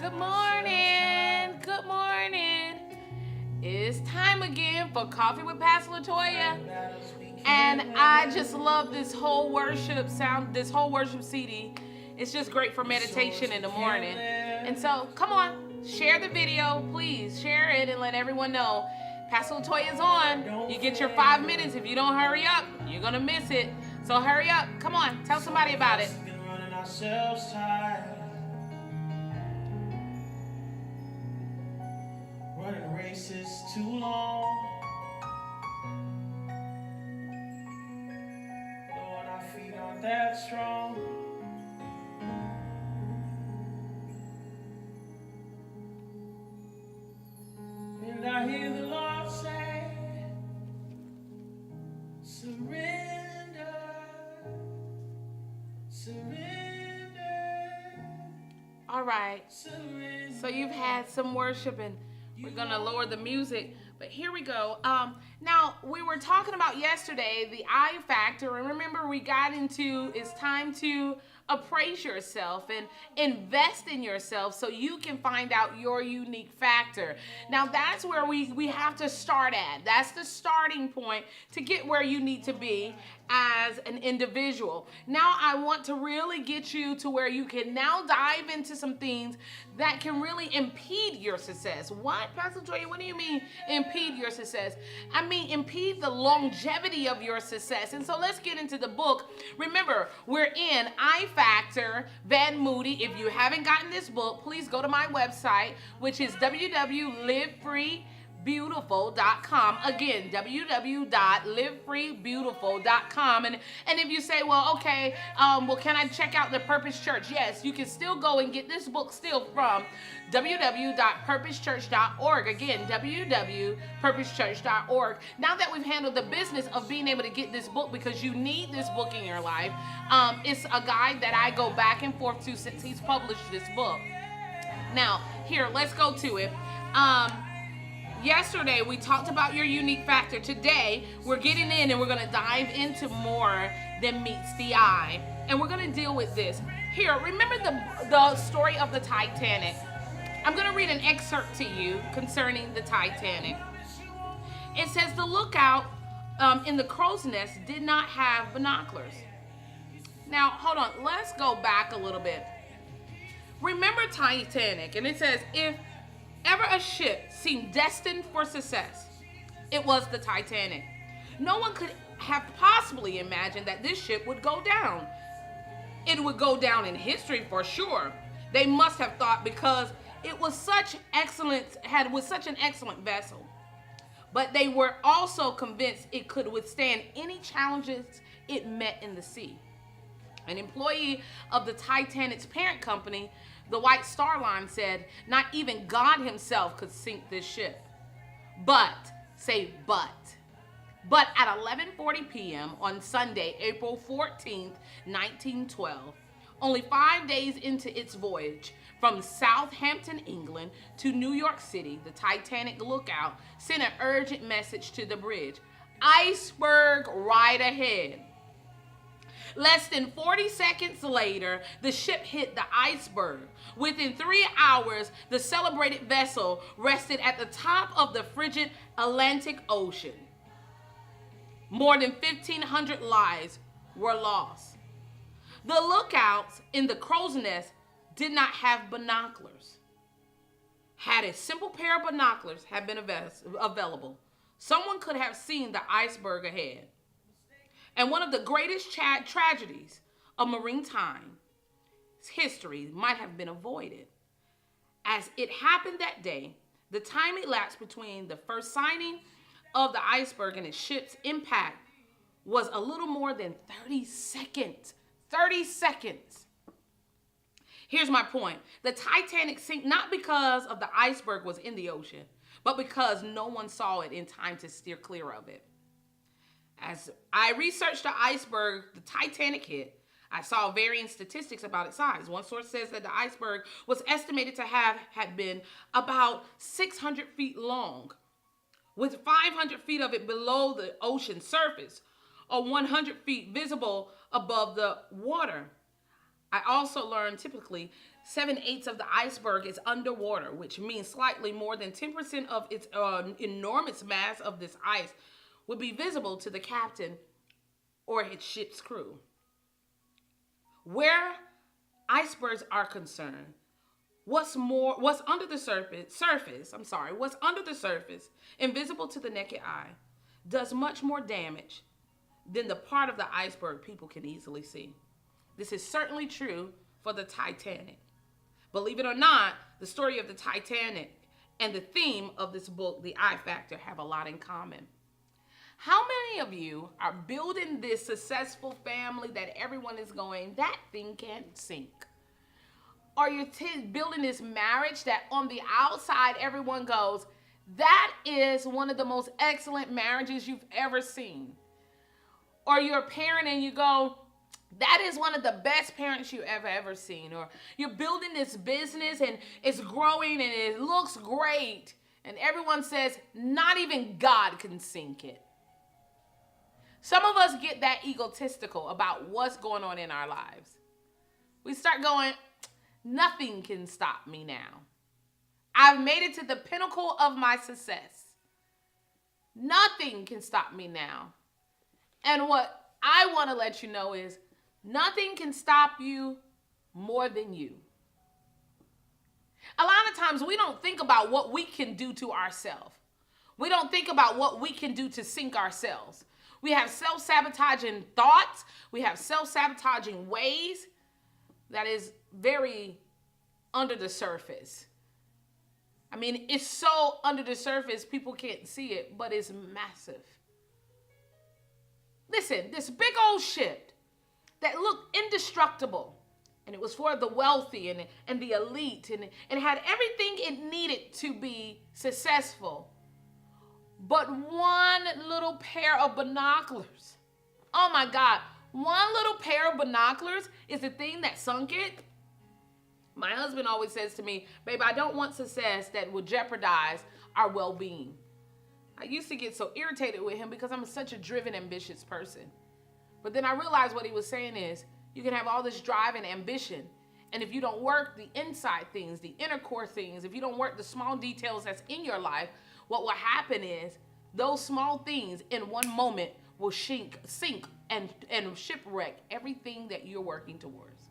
Good morning. Good morning. It's time again for Coffee with Pastor Latoya. And I just love this whole worship sound, this whole worship CD. It's just great for meditation in the morning. And so, come on, share the video, please. Share it and let everyone know. Pastor Latoya is on. You get your 5 minutes. If you don't hurry up, you're going to miss it. So hurry up. Come on, tell somebody about it. Running races too long. Knowing our feet aren't that strong. And I hear the Lord say, surrender, surrender. All right. Surrender. So you've had some worship and we're going to lower the music, but here we go. Now, we were talking about yesterday the I factor, and remember we got into it's time to appraise yourself and invest in yourself so you can find out your unique factor. Now, that's where we have to start at. That's the starting point to get where you need to be as an individual. Now, I want to really get you to where you can now dive into some things that can really impede your success. What, Pastor Joy? What do you mean impede your success? I mean impede the longevity of your success. And so let's get into the book. Remember, we're in I Factor, Van Moody. If you haven't gotten this book, please go to my website, which is www.livefreebeautiful.com. Again, www.livefreebeautiful.com. And if you say, well, okay, well, can I check out the Purpose Church? Yes, you can still go and get this book still from www.purposechurch.org. Again, www.purposechurch.org. Now that we've handled the business of being able to get this book, because you need this book in your life, it's a guide that I go back and forth to since he's published this book. Now, here, let's go to it. Yesterday, we talked about your unique factor. Today, we're getting in and we're going to dive into more than meets the eye. And we're going to deal with this. Here, remember the story of the Titanic. I'm going to read an excerpt to you concerning the Titanic. It says, the lookout in the crow's nest did not have binoculars. Now, hold on. Let's go back a little bit. Remember Titanic, and it says, if ever a ship seemed destined for success, it was the Titanic. No one could have possibly imagined that this ship would go down. It would go down in history for sure. They must have thought, because it was such an excellent vessel. But they were also convinced it could withstand any challenges it met in the sea. An employee of the Titanic's parent company, the White Star Line, said, not even God himself could sink this ship. But at 11:40 p.m. on Sunday, April 14th, 1912, only 5 days into its voyage from Southampton, England to New York City, the Titanic lookout sent an urgent message to the bridge. Iceberg right ahead. Less than 40 seconds later, the ship hit the iceberg. Within 3 hours, the celebrated vessel rested at the top of the frigid Atlantic Ocean. More than 1,500 lives were lost. The lookouts in the crow's nest did not have binoculars. Had a simple pair of binoculars had been available, someone could have seen the iceberg ahead. And one of the greatest tragedies of maritime history might have been avoided. As it happened that day, the time elapsed between the first sighting of the iceberg and its ship's impact was a little more than 30 seconds. 30 seconds. Here's my point. The Titanic sank not because of the iceberg was in the ocean, but because no one saw it in time to steer clear of it. As I researched the iceberg the Titanic hit, I saw varying statistics about its size. One source says that the iceberg was estimated to had been about 600 feet long, with 500 feet of it below the ocean surface, or 100 feet visible above the water. I also learned typically 7/8 of the iceberg is underwater, which means slightly more than 10% of its enormous mass of this ice would be visible to the captain or his ship's crew. Where icebergs are concerned, what's under the surface, invisible to the naked eye, does much more damage than the part of the iceberg people can easily see. This is certainly true for the Titanic. Believe it or not, the story of the Titanic and the theme of this book, The I Factor, have a lot in common. How many of you are building this successful family that everyone is going, that thing can't sink? Or you're building this marriage that on the outside everyone goes, that is one of the most excellent marriages you've ever seen. Or you're a parent and you go, that is one of the best parents you ever seen. Or you're building this business and it's growing and it looks great. And everyone says, not even God can sink it. Some of us get that egotistical about what's going on in our lives. We start going, nothing can stop me now. I've made it to the pinnacle of my success. Nothing can stop me now. And what I want to let you know is nothing can stop you more than you. A lot of times we don't think about what we can do to ourselves. We don't think about what we can do to sink ourselves. We have self-sabotaging thoughts. We have self-sabotaging ways that is very under the surface. I mean, it's so under the surface, people can't see it, but it's massive. Listen, this big old ship that looked indestructible, and it was for the wealthy and the elite, and it had everything it needed to be successful, but one little pair of binoculars. Oh my God, one little pair of binoculars is the thing that sunk it. My husband always says to me, babe, I don't want success that will jeopardize our well-being. I used to get so irritated with him because I'm such a driven, ambitious person. But then I realized what he was saying is, you can have all this drive and ambition, and if you don't work the inside things, the inner core things, if you don't work the small details that's in your life, what will happen is those small things in one moment will sink and shipwreck everything that you're working towards.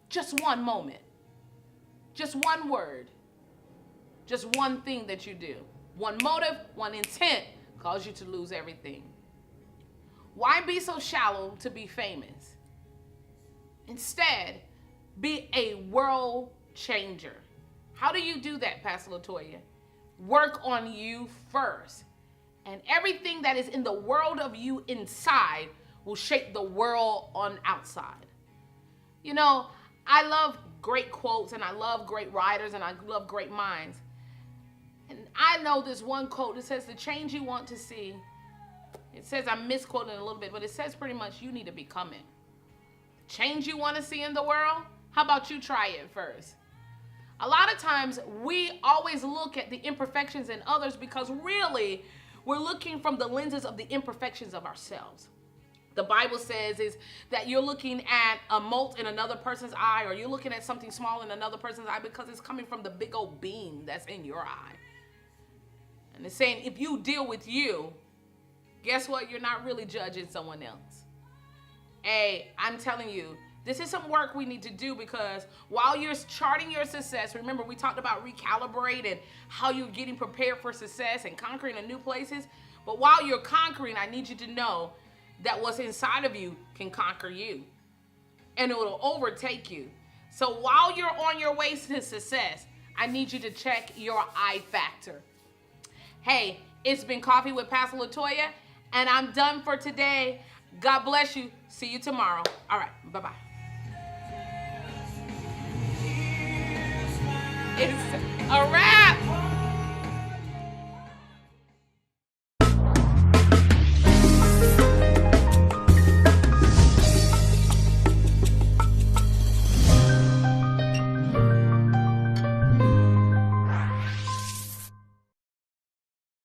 Just one moment, just one word, just one thing that you do. One motive, one intent cause you to lose everything. Why be so shallow to be famous? Instead, be a world changer. How do you do that, Pastor Latoya? Work on you first. And everything that is in the world of you inside will shape the world on outside. You know, I love great quotes and I love great writers and I love great minds. And I know this one quote that says, the change you want to see, it says, I'm misquoting it a little bit, but it says pretty much you need to become it. Change you want to see in the world? How about you try it first? A lot of times we always look at the imperfections in others because really we're looking from the lenses of the imperfections of ourselves. The Bible says is that you're looking at a mote in another person's eye, or you're looking at something small in another person's eye because it's coming from the big old beam that's in your eye. And it's saying if you deal with you, guess what? You're not really judging someone else. Hey, I'm telling you, this is some work we need to do because while you're charting your success, remember we talked about recalibrate and how you're getting prepared for success and conquering in new places. But while you're conquering, I need you to know that what's inside of you can conquer you and it will overtake you. So while you're on your way to success, I need you to check your I factor. Hey, it's been Coffee with Pastor Latoya, and I'm done for today. God bless you. See you tomorrow. All right. Bye-bye. It's a wrap.